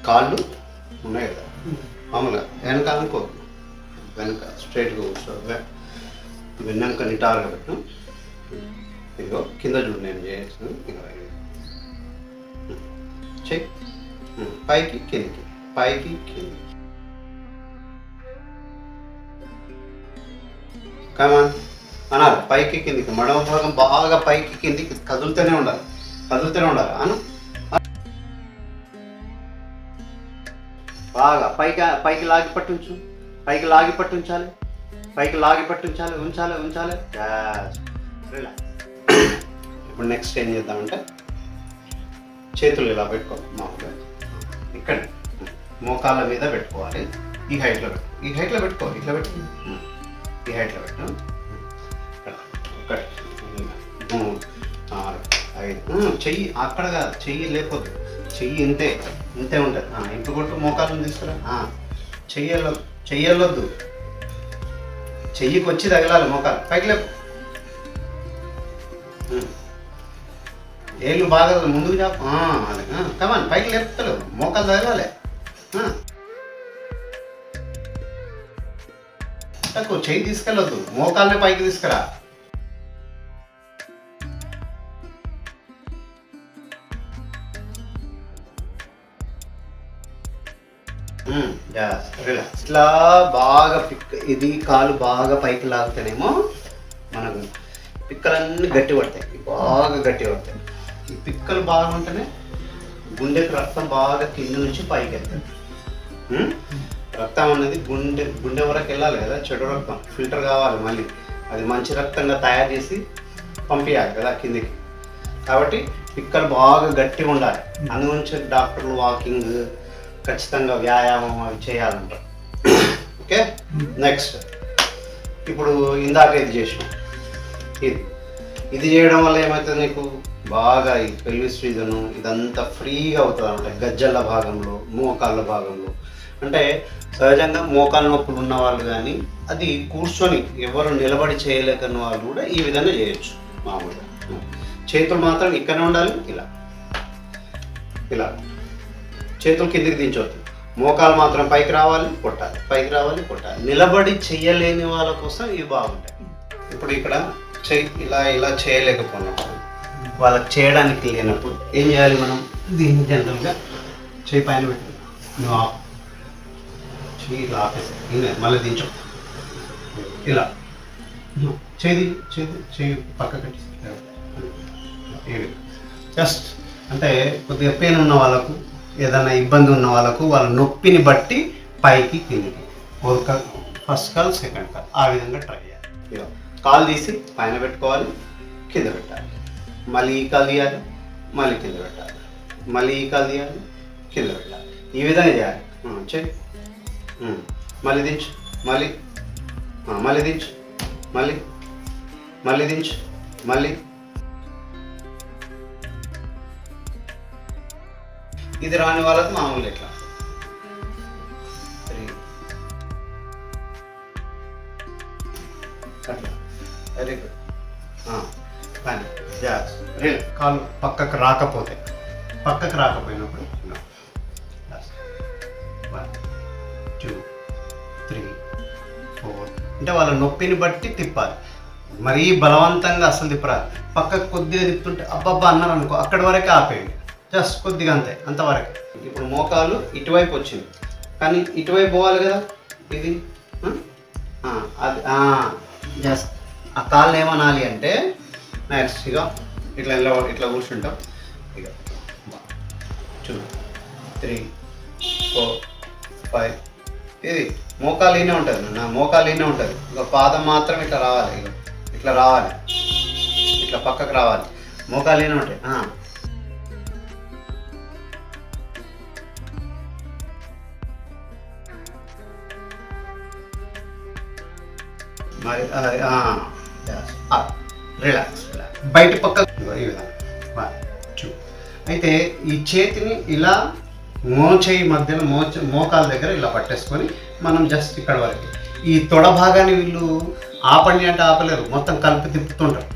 కాళ్ళు ఉన్నాయి కదా మామూలుగా వెనక అనుకో, వెనక స్ట్రైట్గా కూర్చో, వెన్నక నిటారుగా పెట్టు. ఇదిగో కింద చూడు నేను చేస్తాను. చెయ్యి పైకి కిందికి, పైకి కిందికి. కమాన్ అనాలి, పైకి కిందికి. మడమ భాగం బాగా పైకి కిందికి కదులుతూనే ఉండాలి, కదులుతూనే ఉండాలి. అను బాగా పైకి పైకి లాగి పట్టుంచు, పైకి లాగి పట్టుంచాలి, పైకి లాగి పట్టుంచాలి, ఉంచాలి ఉంచాలి. రిలాక్స్. ఇప్పుడు నెక్స్ట్ ఏం చేద్దామంటే చేతులు ఇలా పెట్టుకో, మామూలుగా ఇక్కడ మోకాళ్ళ మీద పెట్టుకోవాలి. ఈ హైట్లో పెట్టు, ఈ హైట్లో పెట్టుకో, ఇట్లా పెట్టు, ఈ హైట్లో పెట్టు. ఒకటి 3 4 5. చెయ్యి అక్కడ కాదు, చెయ్యి లేకపోతే చెయ్యి ఇంతే ఇంతే ఉంటుంది. ఇంటి కొట్టు, మోకాళ్ళని తీసుకురా. చెయ్యొద్దు, చెయ్యొద్దు, చెయ్యికి వచ్చి తగలాలి మోకాలు. పైకి లేపు, ఏళ్ళు బాగా ముందుకు చాపు. అది కమాన్, పైకి లేపుతలేవు, మోకాలు తగలాలి. తక్కువ చెయ్యి తీసుకెళ్ళొద్దు, మోకాల్ని పైకి తీసుకురా. రిలాక్స్. ఇట్లా బాగా ఇది కాలు బాగా పైకి లాగితేనేమో మనకు పిక్కలన్నీ గట్టి పడతాయి, బాగా గట్టి పడతాయి. ఈ పిక్కలు బాగా ఉంటేనే గుండెకి రక్తం బాగా కింద నుంచి పైకి వెళ్తుంది. రక్తం అనేది గుండె వరకు వెళ్ళాలి కదా, చెడు రక్తం ఫిల్టర్ కావాలి, మళ్ళీ అది మంచి రక్తంగా తయారు చేసి పంపించాలి కదా కిందికి. కాబట్టి పిక్కలు బాగా గట్టిగా ఉండాలి. అందుగురించి డాక్టర్లు వాకింగ్, ఖచ్చితంగా వ్యాయామం అవి చేయాలంటారు. ఓకే, నెక్స్ట్ ఇప్పుడు ఇందాక ఇది చేసినాం. ఇది చేయడం వల్ల ఏమవుతుంది, నీకు బాగా ఈ పెల్విస్ రీజను ఇదంతా ఫ్రీగా అవుతుంది అన్నమాట. గజ్జల భాగంలో, మోకాళ్ళ భాగంలో. అంటే సహజంగా మోకాళ్ళ నొప్పులు ఉన్న వాళ్ళు కానీ, అది కూర్చొని ఎవరు నిలబడి చేయలేకన్న వాళ్ళు కూడా ఈ విధంగా చేయొచ్చు. మామూలుగా చేతులు మాత్రం ఇక్కడనే ఉండాలి, ఇలా ఇలా చేతులు కిందికి దించవద్దు. మోకాలు మాత్రం పైకి రావాలి, కొట్టాలి, పైకి రావాలి, కొట్టాలి. నిలబడి చెయ్యలేని వాళ్ళ కోసం ఇవి బాగుంటాయి. ఇప్పుడు ఇక్కడ ఇలా ఇలా చేయలేకపోయినప్పుడు, వాళ్ళకి చేయడానికి లేనప్పుడు ఏం చేయాలి మనం? దీన్ని జనరల్గా చేయి పైన పెట్టి నువ్వు చెయ్యి ఇలా ఆపేసి మళ్ళీ దించు. ఇలా చెయ్యి పక్క కట్టి జస్ట్ అంటే కొద్దిగా పెయిన్ ఉన్న వాళ్ళకు, ఏదైనా ఇబ్బంది ఉన్న వాళ్ళకు, వాళ్ళ నొప్పిని బట్టి పైకి కిందికి, ఫస్ట్ కాల్ సెకండ్ కాల్, ఆ విధంగా ట్రై చేయాలి. కాలు తీసి పైన పెట్టుకోవాలి, కింద పెట్టాలి, మళ్ళీ ఈ కాలు తీయాలి, మళ్ళీ కింద పెట్టాలి, మళ్ళీ ఈ కాలు తీయాలి, కింద పెట్టాలి. ఈ విధంగా చేయాలి. చెయ్యి మళ్ళీ దించు, మళ్ళీ మళ్ళీ దించు, మళ్ళీ మళ్ళీ దించు, మళ్ళీ. ఇది రాని వాళ్ళకి మామూలు ఎట్లా 3 అట్లా. Very good. కానీ కాలు పక్కకు రాకపోయినప్పుడు 1 2 3 4 అంటే వాళ్ళ నొప్పిని బట్టి తిప్పాలి. మరీ బలవంతంగా అసలు తిప్పరాదు. పక్కకు కొద్దిగా తిప్పుతుంటే అబ్బబ్బా అన్నారు అనుకో, అక్కడి వరకే ఆపేయండి, జస్ట్ కొద్దిగా అంతే, అంతవరకే. ఇప్పుడు మోకాలు ఇటువైపు వచ్చింది, కానీ ఇటువైపు పోవాలి కదా. ఇది అది జస్ట్ ఆ కాళ్ళని ఏమనాలి అంటే నెక్స్ట్ ఇక ఇట్లా ఇట్లా కూర్చుంటాం. ఇక 2 3 4 5 ఇది మోకాలు ఈనే ఉంటుంది, నా మోకాలు ఈనే ఉంటుంది. ఇక పాదం మాత్రం ఇట్లా రావాలి, ఇక ఇట్లా రావాలి, ఇట్లా పక్కకు రావాలి, మోకాలు ఈనే ఉంటాయి. మరి రిలాక్స్. బయట పక్క ఈ విధంగా 1 2. అయితే ఈ చేతిని ఇలా మోచేయి మధ్యలో మోకాల దగ్గర ఇలా పట్టేసుకొని మనం జస్ట్ ఇక్కడ వరకు, ఈ తొడ భాగాన్ని వీళ్ళు ఆపండి అంటే ఆపలేరు, మొత్తం కలిపి తిప్పుతుంటారు.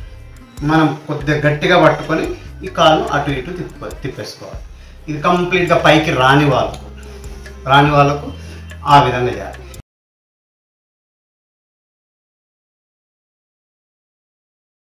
మనం కొద్దిగా గట్టిగా పట్టుకొని ఈ కాలును అటు ఇటు తిప్పేసుకోవాలి. ఇది కంప్లీట్గా పైకి రాని వాళ్ళకు రాని వాళ్ళకు ఆ విధంగా చేయాలి.